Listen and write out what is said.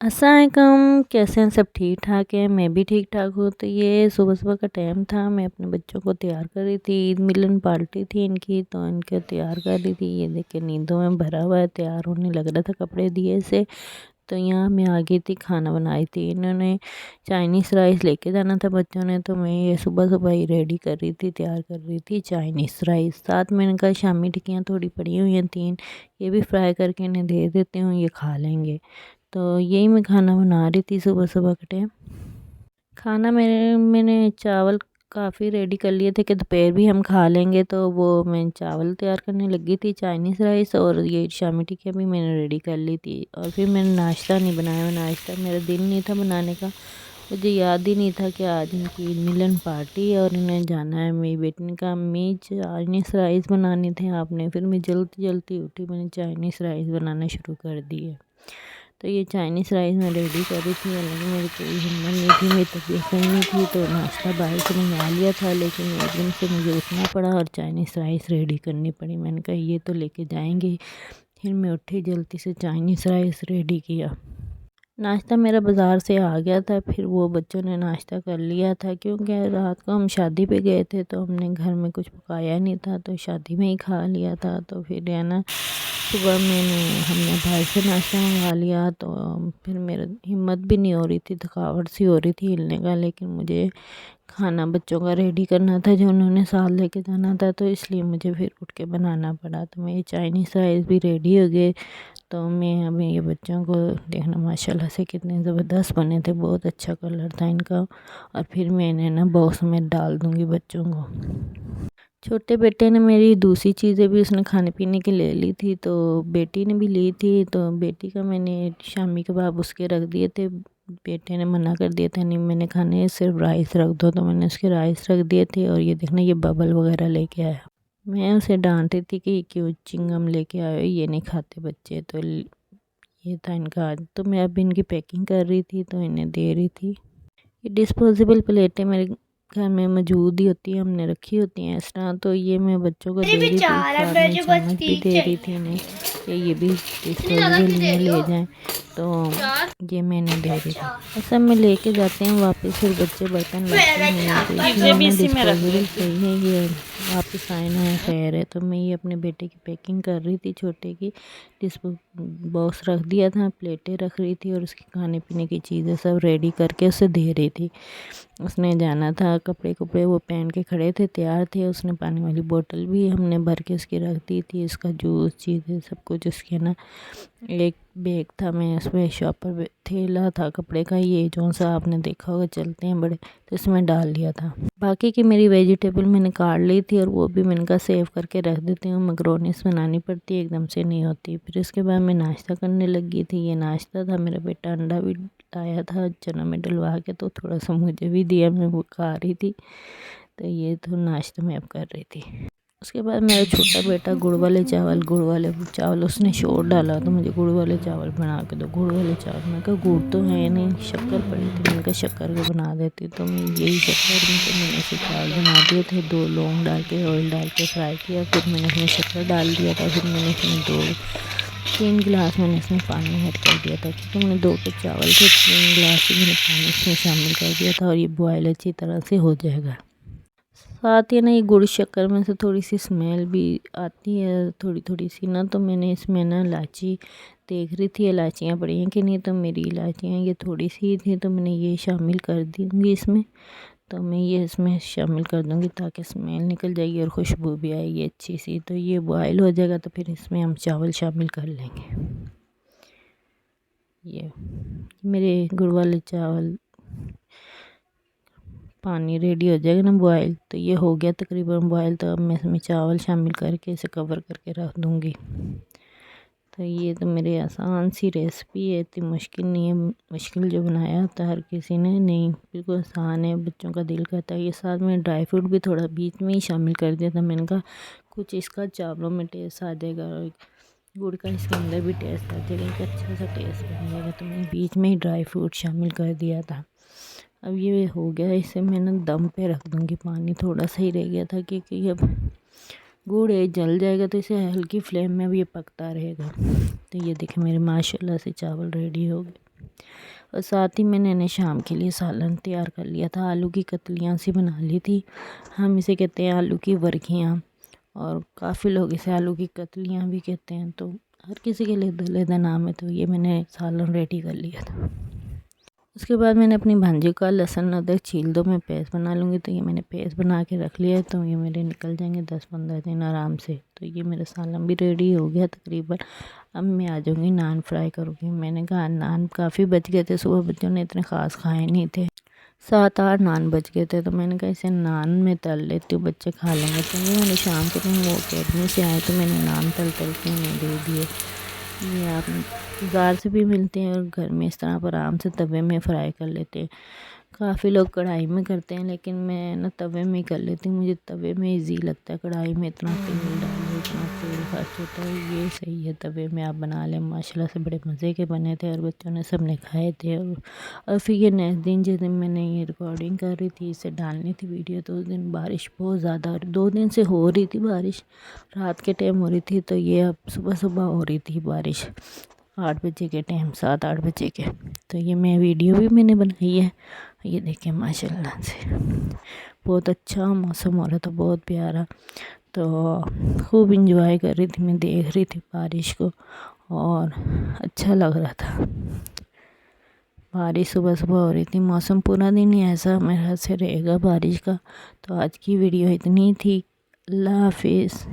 अस्सलाम वालेकुम, कैसे हैं सब? ठीक ठाक है, मैं भी ठीक ठाक हूँ। तो ये सुबह सुबह का टाइम था, मैं अपने बच्चों को तैयार कर रही थी। ईद मिलन पार्टी थी इनकी, तो इनके तैयार कर रही थी। ये देख के नींदों में भरा हुआ है, तैयार होने लग रहा था कपड़े दिए से। तो यहाँ मैं आ गई थी, खाना बनाई थी। इन्होंने चाइनीज़ राइस लेके जाना था बच्चों ने, तो मैं ये सुबह सुबह ही रेडी कर रही थी, तैयार कर रही थी चाइनीज़ राइस। साथ में इनका शामी टिक्कियाँ थोड़ी पड़ी हुई हैं 3, ये भी फ्राई करके इन्हें दे देती हूँ, ये खा लेंगे। तो यही मैं खाना बना रही थी सुबह सुबह के टाइम। खाना मैंने चावल काफ़ी रेडी कर लिए थे कि दोपहर भी हम खा लेंगे, तो वो मैं चावल तैयार करने लगी थी, चाइनीज़ राइस, और ये शामी टिक्कियाँ भी मैंने रेडी कर ली थी। और फिर मैंने नाश्ता नहीं बनाया, नाश्ता मेरा दिल नहीं था बनाने का। मुझे याद ही नहीं था कि आज इनकी मिलन पार्टी है और इन्हें जाना है। मेरी बेटी ने कहा अम्मी चाइनीज़ राइस बनाने थे आपने। फिर मैं जल्दी जल्दी उठी, मैंने चाइनीज़ राइस बनाना शुरू कर दिए। तो ये चाइनीज़ राइस मैं रेडी कर रही थी, हालांकि मेरी कोई हिम्मत नहीं थी, मेरी तबीयत सही नहीं थी, तो नाश्ता बाहर से मंगा लिया था। लेकिन एकदम से मुझे उठना पड़ा और चाइनीज़ राइस रेडी करनी पड़ी। मैंने कहा ये तो लेके जाएंगे। फिर मैं उठी, जल्दी से चाइनीज़ राइस रेडी किया। नाश्ता मेरा बाज़ार से आ गया था, फिर वो बच्चों ने नाश्ता कर लिया था, क्योंकि रात को हम शादी पे गए थे, तो हमने घर में कुछ पकाया नहीं था, तो शादी में ही खा लिया था। तो फिर है ना, सुबह हमने बाहर से नाश्ता मंगा लिया। तो फिर मेरा हिम्मत भी नहीं हो रही थी, थकावट सी हो रही थी हिलने का, लेकिन मुझे खाना बच्चों का रेडी करना था जो उन्होंने साथ लेके जाना था, तो इसलिए मुझे फिर उठ के बनाना पड़ा। तो मेरी चाइनीज़ राइस भी रेडी हो गए। तो मैं अभी ये बच्चों को देखना, माशाल्लाह से कितने ज़बरदस्त बने थे, बहुत अच्छा कलर था इनका। और फिर मैं इन्हें ना बॉक्स में डाल दूँगी बच्चों को। छोटे बेटे ने मेरी दूसरी चीज़ें भी उसने खाने पीने की ले ली थी, तो बेटी ने भी ली थी। तो बेटी का मैंने शामी कबाब उसके रख दिए थे, बेटे ने मना कर दिया था नहीं मैंने खाने, सिर्फ राइस रख दो, तो मैंने उसके राइस रख दिए थे। और ये देखना, ये बबल वगैरह लेके आया। मैं उसे डांट रही थी कि क्यों चिंगम लेके आए हो, ये नहीं खाते बच्चे। तो ये था इनका आज। तो मैं अब इनकी पैकिंग कर रही थी, तो इन्हें दे रही थी। ये डिस्पोजेबल प्लेटें मेरे घर में मौजूद ही होती है, हमने रखी होती हैं इस तरह। तो ये मैं बच्चों को दे रही थी, साथ में चम्मच भी दे रही थी इन्हें कि ये भी डिस्पोजेबल में ले जाएं। तो ये मैंने दे रही थी। ऐसा में लेके जाते हैं वापस, फिर बच्चे बर्तन लाते नहीं हैं, तो इसलिए मैं डिस्पोजेबल सही है, ये वापस आए ना खैर है। तो मैं ये अपने बेटे की पैकिंग कर रही थी, छोटे की डिस्पो बॉक्स रख दिया था, प्लेटें रख रही थी, और उसकी खाने पीने की चीज़ें सब रेडी करके उसे दे रही थी। उसने जाना था, कपड़े कपड़े वो पहन के खड़े थे, तैयार थे। उसने पानी वाली बोतल भी हमने भर के उसकी रख दी थी, इसका जूस चीज़ें सब कुछ उसके ना। एक बैग था, मैं उसमें शॉपर थैला था कपड़े का, ये जो सा आपने देखा होगा चलते हैं बड़े, तो इसमें डाल दिया था। बाकी की मेरी वेजिटेबल मैंने काट ली थी, और वो भी मैंने कहा सेव करके रख देती हूँ, मैक्रोनीस बनानी पड़ती है, एकदम से नहीं होती। फिर इसके बाद मैं नाश्ता करने लगी थी। ये नाश्ता था, मेरा बेटा अंडा भी लाया था चना में डलवा के, तो थोड़ा सा मुझे भी दिया, मैं वो खा रही थी। तो ये तो नाश्ता मैं अब कर रही थी। उसके बाद मेरा छोटा बेटा गुड़ वाले चावल उसने शोर डाला, तो मुझे गुड़ वाले चावल बना के दो, गुड़ वाले चावल। मैं कहा गुड़ तो है नहीं, शक्कर पड़ी थी, मैंने कहा शक्कर के बना देती। तो मैं यही शक्कर में मैंने ऐसे चावल बना दिए थे, 2 लौंग डाल के ऑयल डाल के फ्राई किया, फिर मैंने उसमें शक्कर डाल दिया था। फिर मैंने इसमें 3 गिलास मैंने इसमें पानी ऐड कर दिया था, क्योंकि मैंने 2 कप चावल थे, 3 गिलास ही मैंने पानी इसमें शामिल कर दिया था, और ये बॉयल अच्छी तरह से हो जाएगा। साथ ही ना ये गुड़ शक्कर में से थोड़ी सी स्मेल भी आती है, थोड़ी थोड़ी सी ना। तो मैंने इसमें ना इलायची देख रही थी, इलायचियाँ पड़ी हैं कि नहीं, तो मेरी इलायचियाँ ये थोड़ी सी थी, तो मैंने ये शामिल कर दूँगी इसमें। तो मैं ये इसमें शामिल कर दूँगी ताकि स्मेल निकल जाएगी और खुशबू भी आएगी अच्छी सी। तो ये बॉयल हो जाएगा, तो फिर इसमें हम चावल शामिल कर लेंगे। ये मेरे गुड़ वाले चावल पानी रेडी हो जाएगा ना बॉयल, तो ये हो गया तकरीबन बॉयल। तो अब मैं इसमें चावल शामिल करके इसे कवर करके रख दूँगी। तो ये तो मेरी आसान सी रेसिपी है, इतनी मुश्किल नहीं है। मुश्किल जो बनाया होता है हर किसी ने, नहीं बिल्कुल आसान है, बच्चों का दिल करता है। ये साथ में ड्राई फ्रूट भी थोड़ा बीच में ही शामिल कर दिया था, मैंने कहा कुछ इसका चावलों में टेस्ट आ जाएगा, और गुड़ का इसके अंदर भी टेस्ट आ जाएगा, एक अच्छा सा टेस्ट बन जाएगा। तो मैंने बीच में ही ड्राई फ्रूट शामिल कर दिया था। अब ये हो गया, इसे मैं ना दम पे रख दूँगी। पानी थोड़ा सा ही रह गया था, क्योंकि अब गुड़ है जल जाएगा, तो इसे हल्की फ्लेम में भी ये पकता रहेगा। तो ये देखिए मेरे माशाल्लाह से चावल रेडी हो गए। और साथ ही मैंने शाम के लिए सालन तैयार कर लिया था। आलू की कतलियाँ सी बना ली थी, हम इसे कहते हैं आलू की वर्कियाँ, और काफ़ी लोग इसे आलू की कतलियाँ भी कहते हैं, तो हर किसी के लिए अलग नाम है। तो ये मैंने सालन रेडी कर लिया था। उसके बाद मैंने अपनी भांजी का लहसुन अदरक छील दो, मैं पेस्ट बना लूँगी। तो ये मैंने पेस्ट बना के रख लिया है, तो ये मेरे निकल जाएंगे 10-15 दिन आराम से। तो ये मेरा सालन भी रेडी हो गया तकरीबन। अब मैं आ जाऊँगी नान फ्राई करूँगी। मैंने कहा नान काफ़ी बच गए थे, सुबह बच्चों ने इतने ख़ास खाए नहीं थे, 7-8 नान बच गए थे। तो मैंने कहा इसे नान में तल लेती हूँ, बच्चे खा लेंगे। तो ये मैंने शाम के टाइम वो अकेडमी से आए तो मैंने नान तल के उन्हें दे दिए। ये आप बाज़ार से भी मिलते हैं और घर में इस तरह पर आराम से तवे में फ्राई कर लेते हैं। काफ़ी लोग कढ़ाई में करते हैं, लेकिन मैं ना तवे में कर लेती हूँ। मुझे तवे में इजी लगता है, कढ़ाई में इतना तेल डालो, इतना तेल खर्च होता है। ये सही है तवे में आप बना लें। माशाल्लाह से बड़े मज़े के बने थे और बच्चों ने सब ने खाए थे। और फिर ये नेक्स्ट दिन जिस दिन मैंने ये रिकॉर्डिंग कर रही थी, इसे डालनी थी वीडियो, तो उस दिन बारिश बहुत ज़्यादा, 2 दिन से हो रही थी बारिश, रात के टाइम हो रही थी। तो ये अब सुबह सुबह हो रही थी बारिश, 8 बजे के टाइम, 7-8 बजे के। तो ये मैं वीडियो भी मैंने बनाई है। ये देखें माशाल्लाह से बहुत अच्छा मौसम हो रहा था, बहुत प्यारा। तो खूब इंजॉय कर रही थी, मैं देख रही थी बारिश को और अच्छा लग रहा था। बारिश सुबह सुबह हो रही थी, मौसम पूरा दिन ही ऐसा मेरे ख्याल से रहेगा बारिश का। तो आज की वीडियो इतनी थी। अल्लाह हाफिज़।